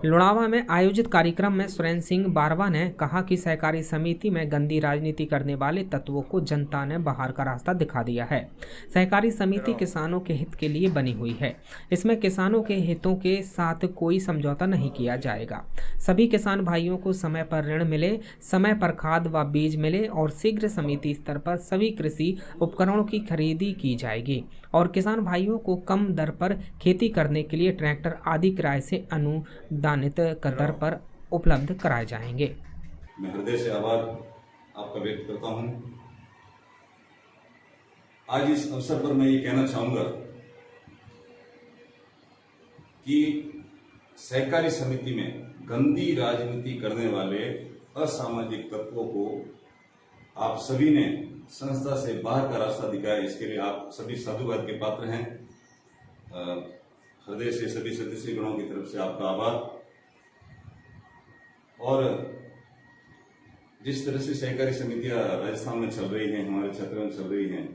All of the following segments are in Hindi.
लुणावा में आयोजित कार्यक्रम में सुरेंद्र सिंह बारवा ने कहा कि सहकारी समिति में गंदी राजनीति करने वाले तत्वों को जनता ने बाहर का रास्ता दिखा दिया है। सहकारी समिति किसानों के हित के लिए बनी हुई है। इसमें किसानों के हितों के साथ कोई समझौता नहीं किया जाएगा। सभी किसान भाइयों को समय पर ऋण मिले, समय पर खाद व बीज मिले और शीघ्र समिति स्तर पर सभी कृषि उपकरणों की खरीदी की जाएगी और किसान भाइयों को कम दर पर खेती करने के लिए ट्रैक्टर आदि किराए से अनुदानित दर पर उपलब्ध कराए जाएंगे। मैं हृदय से आभार आपका व्यक्त करता हूं। आज इस अवसर पर मैं ये कहना चाहूंगा कि सहकारी समिति में गंदी राजनीति करने वाले असामाजिक तत्वों को आप सभी ने संस्था से बाहर का रास्ता दिखाया। इसके लिए आप सभी साधुवाद के पात्र हैं। हृदय से सभी सदस्य गणों की तरफ से आपका आभार। और जिस तरह से सहकारी समितियां राजस्थान में चल रही हैं, हमारे क्षेत्र में चल रही हैं,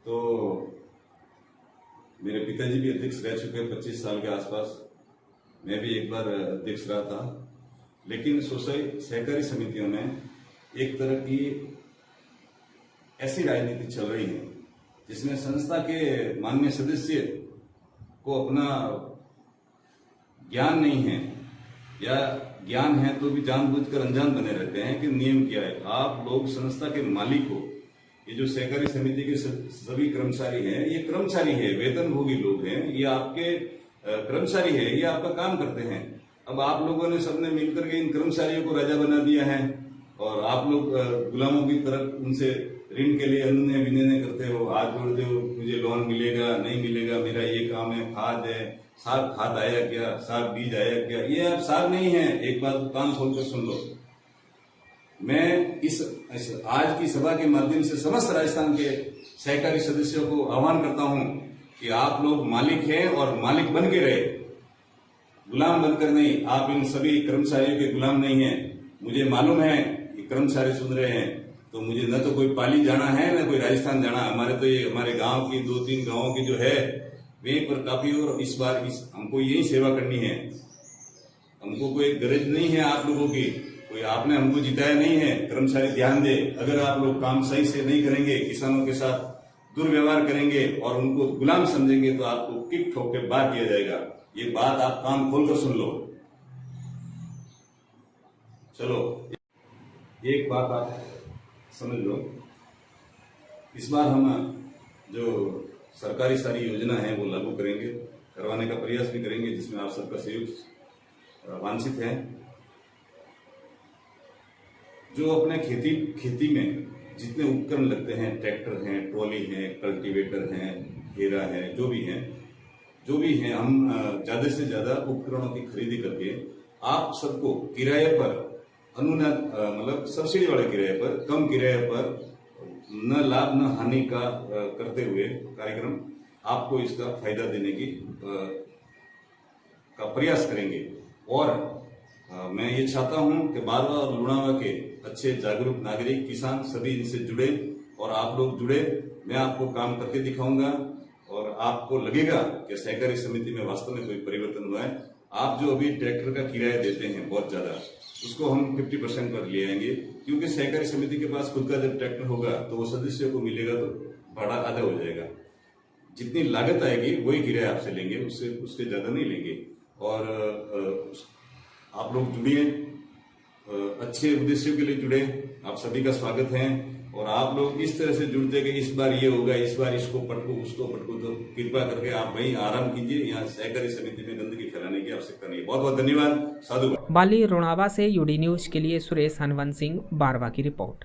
तो मेरे पिताजी भी अध्यक्ष रह चुके हैं 25 साल के आसपास। मैं भी एक बार अध्यक्ष रहा था। लेकिन सहकारी समितियों में एक तरह की ऐसी राजनीति चल रही है जिसमें संस्था के माननीय सदस्य को अपना ज्ञान नहीं है, या ज्ञान है तो भी जानबूझकर अनजान बने रहते हैं कि नियम क्या है। आप लोग संस्था के मालिक हो। ये जो सहकारी समिति के सभी कर्मचारी हैं, ये कर्मचारी है, वेतनभोगी लोग हैं, ये आपके कर्मचारी है, ये आपका काम करते हैं। अब आप लोगों ने सबने मिलकर के इन कर्मचारियों को राजा बना दिया है और आप लोग गुलामों की तरफ उनसे ऋण के लिए अनुनय विनय करते हो, हाथ जोड़ते हो, मुझे लोन मिलेगा नहीं मिलेगा, मेरा ये काम है, खाद है, साग खाद आया क्या, साग बीज आया क्या। ये अब साग नहीं है। एक बात कान खोलकर सुन लो। मैं इस आज की सभा के माध्यम से समस्त राजस्थान के सहकारी सदस्यों को आह्वान करता हूं कि आप लोग मालिक हैं और मालिक बन के रहे, गुलाम बनकर नहीं। आप इन सभी कर्मचारियों के गुलाम नहीं हैं। मुझे मालूम है कि कर्मचारी सुन रहे हैं, तो मुझे न तो कोई पाली जाना है न कोई राजस्थान जाना। हमारे तो ये हमारे गांव की 2-3 गांवों की जो है वहीं पर काफी, और इस बार हमको यही सेवा करनी है। हमको कोई गरज नहीं है आप लोगों की, कोई आपने हमको जिताया नहीं है। कर्मचारी ध्यान दे, अगर आप लोग काम सही से नहीं करेंगे, किसानों के साथ दुर्व्यवहार करेंगे और उनको गुलाम समझेंगे, तो आपको किक ठोक के बाहर किया जाएगा। ये बात आप कान खोलकर सुन लो। चलो, एक बात आप समझ लो। इस बार हम जो सरकारी सारी योजना है वो लागू करेंगे, करवाने का प्रयास भी करेंगे, जिसमें आप सबका सहयोग वांछित है। जो अपने खेती में जितने उपकरण लगते हैं, ट्रैक्टर हैं, ट्रॉली है, कल्टीवेटर हैं, घेरा है, जो भी हैं, हम ज्यादा से ज्यादा उपकरणों की खरीदी करके आप सबको किराए पर अनुदान, मतलब सब्सिडी वाले किराए पर, कम किराए पर, न लाभ न हानि का करते हुए कार्यक्रम आपको इसका फायदा देने की का प्रयास करेंगे। और मैं ये चाहता हूं कि बारवा और लुणावा के अच्छे जागरूक नागरिक, किसान सभी इनसे जुड़े और आप लोग जुड़े। मैं आपको काम करके दिखाऊंगा और आपको लगेगा कि सहकारी समिति में वास्तव में कोई परिवर्तन हुआ है। आप जो अभी ट्रैक्टर का किराया देते हैं बहुत ज्यादा, उसको हम 50% पर ले आएंगे, क्योंकि सहकारी समिति के पास खुद का जब ट्रैक्टर होगा तो वो सदस्यों को मिलेगा तो भाड़ा आधा हो जाएगा। जितनी लागत आएगी वही किराया आपसे लेंगे, उससे ज्यादा नहीं लेंगे। और आप लोग जुड़िए, अच्छे उद्देश्यों के लिए जुड़े। आप सभी का स्वागत है। और आप लोग इस तरह से जुड़ते कि इस बार ये होगा, इस बार इसको पटको, उसको पटको, तो कृपा करके आप वहीं आराम कीजिए। यहाँ सहकारी समिति में गंदगी फैलाने की आवश्यकता नहीं है। बहुत बहुत धन्यवाद। साधुवाद। बाली लुणावा से यूडी न्यूज के लिए सुरेश हनवंत सिंह बारवा की रिपोर्ट।